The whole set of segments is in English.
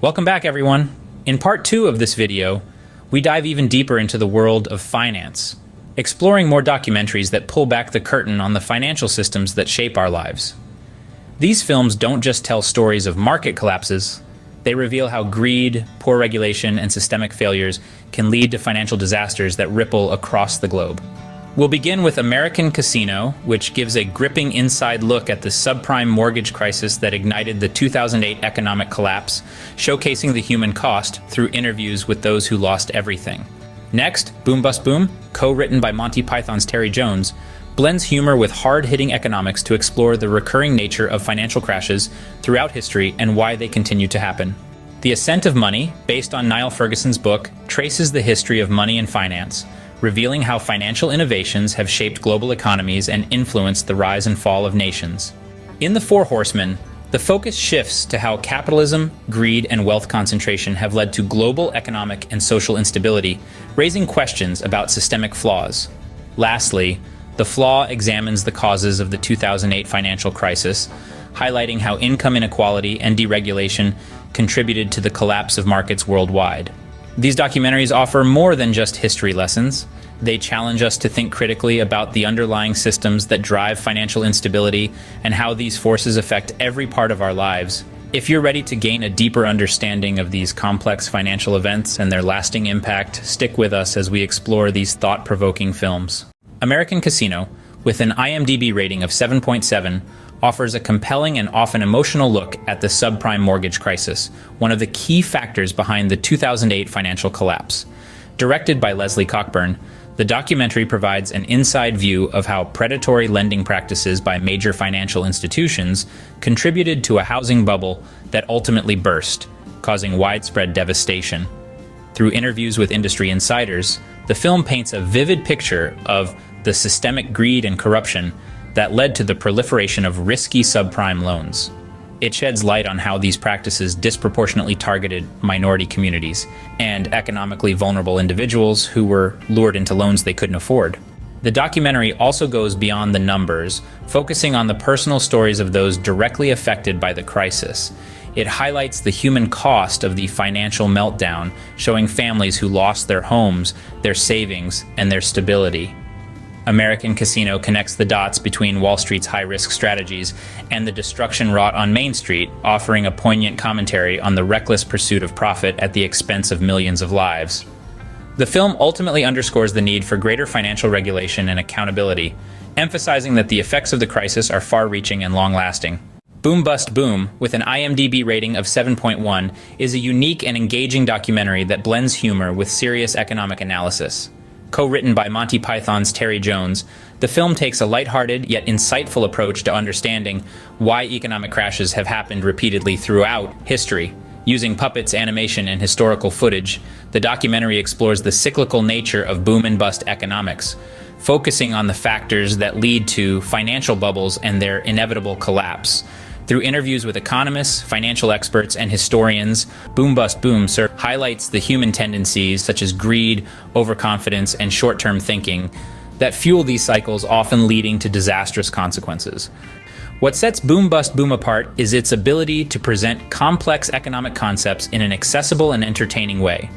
Welcome back, everyone. In part 2 of this video, we dive even deeper into the world of finance, exploring more documentaries that pull back the curtain on the financial systems that shape our lives. These films don't just tell stories of market collapses, they reveal how greed, poor regulation, and systemic failures can lead to financial disasters that ripple across the globe. We'll begin with American Casino, which gives a gripping inside look at the subprime mortgage crisis that ignited the 2008 economic collapse, showcasing the human cost through interviews with those who lost everything. Next, Boom Bust Boom, co-written by Monty Python's Terry Jones, blends humor with hard-hitting economics to explore the recurring nature of financial crashes throughout history and why they continue to happen. The Ascent of Money, based on Niall Ferguson's book, traces the history of money and finance, revealing how financial innovations have shaped global economies and influenced the rise and fall of nations. In the Four Horsemen, the focus shifts to how capitalism, greed, and wealth concentration have led to global economic and social instability, raising questions about systemic flaws. Lastly, The Flaw examines the causes of the 2008 financial crisis, highlighting how income inequality and deregulation contributed to the collapse of markets worldwide. These documentaries offer more than just history lessons. They challenge us to think critically about the underlying systems that drive financial instability and how these forces affect every part of our lives. If you're ready to gain a deeper understanding of these complex financial events and their lasting impact, stick with us as we explore these thought-provoking films. American Casino, with an IMDb rating of 7.7, offers a compelling and often emotional look at the subprime mortgage crisis, one of the key factors behind the 2008 financial collapse. Directed by Leslie Cockburn, the documentary provides an inside view of how predatory lending practices by major financial institutions contributed to a housing bubble that ultimately burst, causing widespread devastation. Through interviews with industry insiders, the film paints a vivid picture of the systemic greed and corruption that led to the proliferation of risky subprime loans. It sheds light on how these practices disproportionately targeted minority communities and economically vulnerable individuals who were lured into loans they couldn't afford. The documentary also goes beyond the numbers, focusing on the personal stories of those directly affected by the crisis. It highlights the human cost of the financial meltdown, showing families who lost their homes, their savings, and their stability. American Casino connects the dots between Wall Street's high-risk strategies and the destruction wrought on Main Street, offering a poignant commentary on the reckless pursuit of profit at the expense of millions of lives. The film ultimately underscores the need for greater financial regulation and accountability, emphasizing that the effects of the crisis are far-reaching and long-lasting. Boom Bust Boom, with an IMDb rating of 7.1, is a unique and engaging documentary that blends humor with serious economic analysis. Co-written by Monty Python's Terry Jones, the film takes a lighthearted yet insightful approach to understanding why economic crashes have happened repeatedly throughout history. Using puppets, animation, and historical footage, the documentary explores the cyclical nature of boom and bust economics, focusing on the factors that lead to financial bubbles and their inevitable collapse. Through interviews with economists, financial experts, and historians, Boom Bust Boom highlights the human tendencies such as greed, overconfidence, and short-term thinking that fuel these cycles, often leading to disastrous consequences. What sets Boom Bust Boom apart is its ability to present complex economic concepts in an accessible and entertaining way.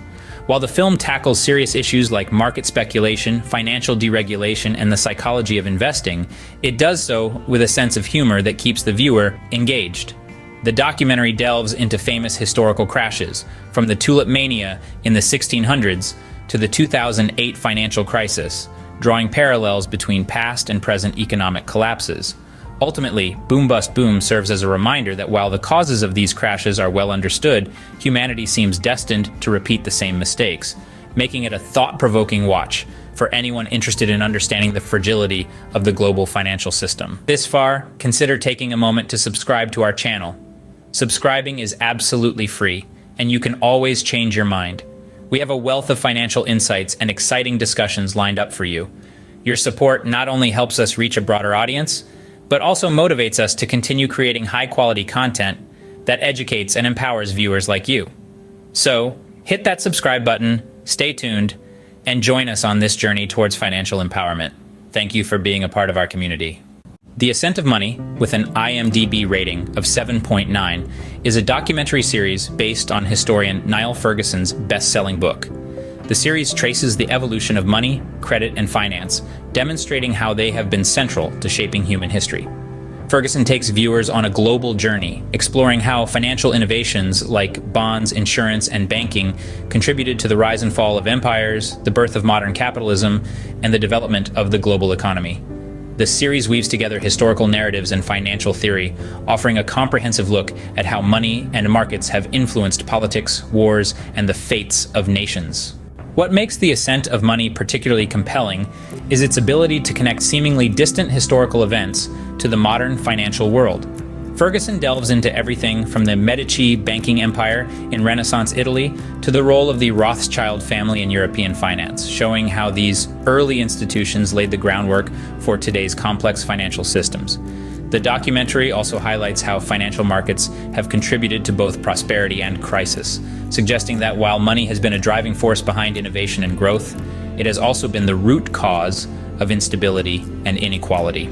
While the film tackles serious issues like market speculation, financial deregulation, and the psychology of investing, it does so with a sense of humor that keeps the viewer engaged. The documentary delves into famous historical crashes, from the tulip mania in the 1600s to the 2008 financial crisis, drawing parallels between past and present economic collapses. Ultimately, Boom Bust Boom serves as a reminder that while the causes of these crashes are well understood, humanity seems destined to repeat the same mistakes, making it a thought-provoking watch for anyone interested in understanding the fragility of the global financial system. This far, consider taking a moment to subscribe to our channel. Subscribing is absolutely free, and you can always change your mind. We have a wealth of financial insights and exciting discussions lined up for you. Your support not only helps us reach a broader audience, but also motivates us to continue creating high-quality content that educates and empowers viewers like you. So, hit that subscribe button, stay tuned, and join us on this journey towards financial empowerment. Thank you for being a part of our community. The Ascent of Money, with an IMDb rating of 7.9, is a documentary series based on historian Niall Ferguson's best-selling book. The series traces the evolution of money, credit, and finance, demonstrating how they have been central to shaping human history. Ferguson takes viewers on a global journey, exploring how financial innovations like bonds, insurance, and banking contributed to the rise and fall of empires, the birth of modern capitalism, and the development of the global economy. The series weaves together historical narratives and financial theory, offering a comprehensive look at how money and markets have influenced politics, wars, and the fates of nations. What makes The Ascent of Money particularly compelling is its ability to connect seemingly distant historical events to the modern financial world. Ferguson delves into everything from the Medici banking empire in Renaissance Italy to the role of the Rothschild family in European finance, showing how these early institutions laid the groundwork for today's complex financial systems. The documentary also highlights how financial markets have contributed to both prosperity and crisis, suggesting that while money has been a driving force behind innovation and growth, it has also been the root cause of instability and inequality.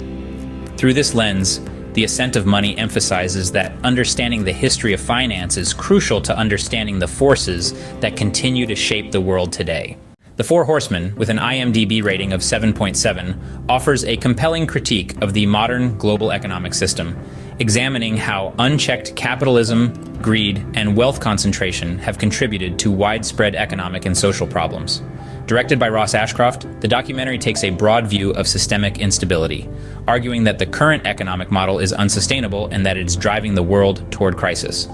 Through this lens, The Ascent of Money emphasizes that understanding the history of finance is crucial to understanding the forces that continue to shape the world today. The Four Horsemen, with an IMDb rating of 7.7, offers a compelling critique of the modern global economic system, examining how unchecked capitalism, greed, and wealth concentration have contributed to widespread economic and social problems. Directed by Ross Ashcroft, the documentary takes a broad view of systemic instability, arguing that the current economic model is unsustainable and that it is driving the world toward crisis.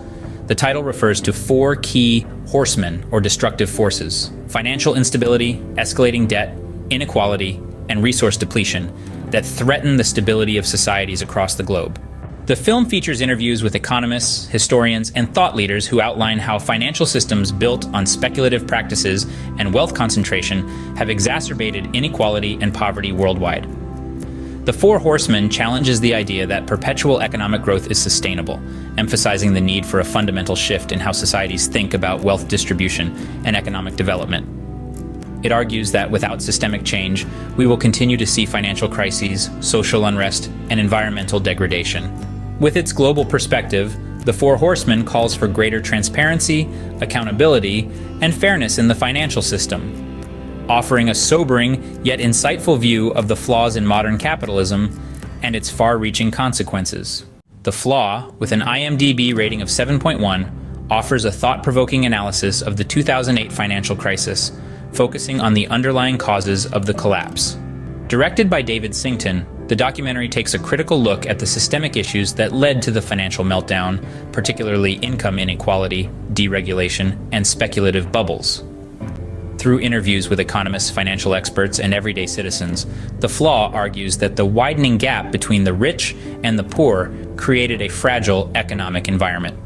The title refers to four key horsemen, or destructive forces: financial instability, escalating debt, inequality, and resource depletion that threaten the stability of societies across the globe. The film features interviews with economists, historians, and thought leaders who outline how financial systems built on speculative practices and wealth concentration have exacerbated inequality and poverty worldwide. The Four Horsemen challenges the idea that perpetual economic growth is sustainable, emphasizing the need for a fundamental shift in how societies think about wealth distribution and economic development. It argues that without systemic change, we will continue to see financial crises, social unrest, and environmental degradation. With its global perspective, The Four Horsemen calls for greater transparency, accountability, and fairness in the financial system, offering a sobering yet insightful view of the flaws in modern capitalism and its far-reaching consequences. The Flaw, with an IMDb rating of 7.1, offers a thought-provoking analysis of the 2008 financial crisis, focusing on the underlying causes of the collapse. Directed by David Sington, the documentary takes a critical look at the systemic issues that led to the financial meltdown, particularly income inequality, deregulation, and speculative bubbles. Through interviews with economists, financial experts, and everyday citizens, The Flaw argues that the widening gap between the rich and the poor created a fragile economic environment.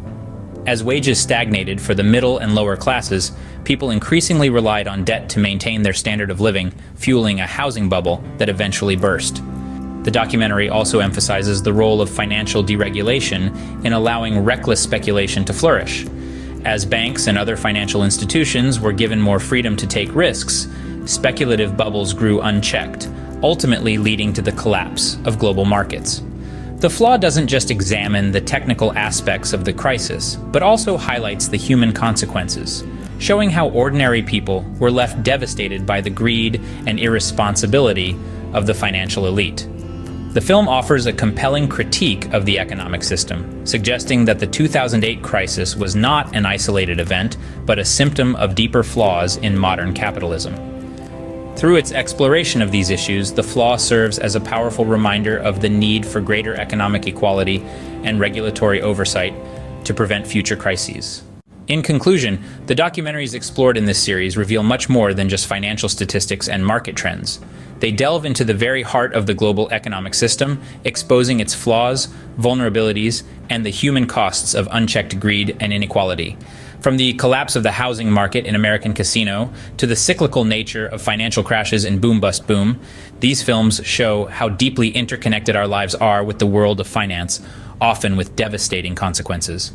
As wages stagnated for the middle and lower classes, people increasingly relied on debt to maintain their standard of living, fueling a housing bubble that eventually burst. The documentary also emphasizes the role of financial deregulation in allowing reckless speculation to flourish. As banks and other financial institutions were given more freedom to take risks, speculative bubbles grew unchecked, ultimately leading to the collapse of global markets. The Flaw doesn't just examine the technical aspects of the crisis, but also highlights the human consequences, showing how ordinary people were left devastated by the greed and irresponsibility of the financial elite. The film offers a compelling critique of the economic system, suggesting that the 2008 crisis was not an isolated event, but a symptom of deeper flaws in modern capitalism. Through its exploration of these issues, The Flaw serves as a powerful reminder of the need for greater economic equality and regulatory oversight to prevent future crises. In conclusion, the documentaries explored in this series reveal much more than just financial statistics and market trends. They delve into the very heart of the global economic system, exposing its flaws, vulnerabilities, and the human costs of unchecked greed and inequality. From the collapse of the housing market in American Casino to the cyclical nature of financial crashes in Boom Bust Boom, these films show how deeply interconnected our lives are with the world of finance, often with devastating consequences.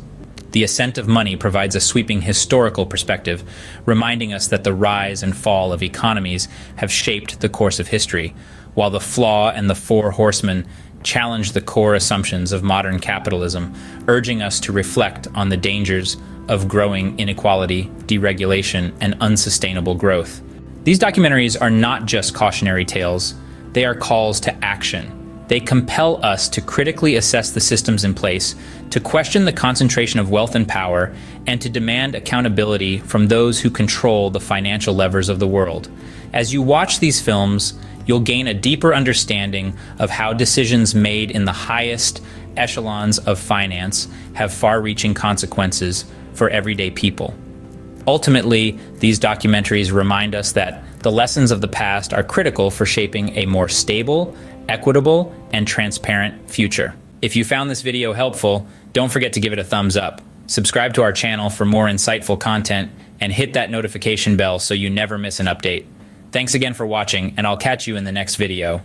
The Ascent of Money provides a sweeping historical perspective, reminding us that the rise and fall of economies have shaped the course of history, while The Flaw and The Four Horsemen challenge the core assumptions of modern capitalism, urging us to reflect on the dangers of growing inequality, deregulation, and unsustainable growth. These documentaries are not just cautionary tales, they are calls to action. They compel us to critically assess the systems in place, to question the concentration of wealth and power, and to demand accountability from those who control the financial levers of the world. As you watch these films, you'll gain a deeper understanding of how decisions made in the highest echelons of finance have far-reaching consequences for everyday people. Ultimately, these documentaries remind us that the lessons of the past are critical for shaping a more stable, equitable, and transparent future. If you found this video helpful, don't forget to give it a thumbs up. Subscribe to our channel for more insightful content, and hit that notification bell so you never miss an update. Thanks again for watching, and I'll catch you in the next video.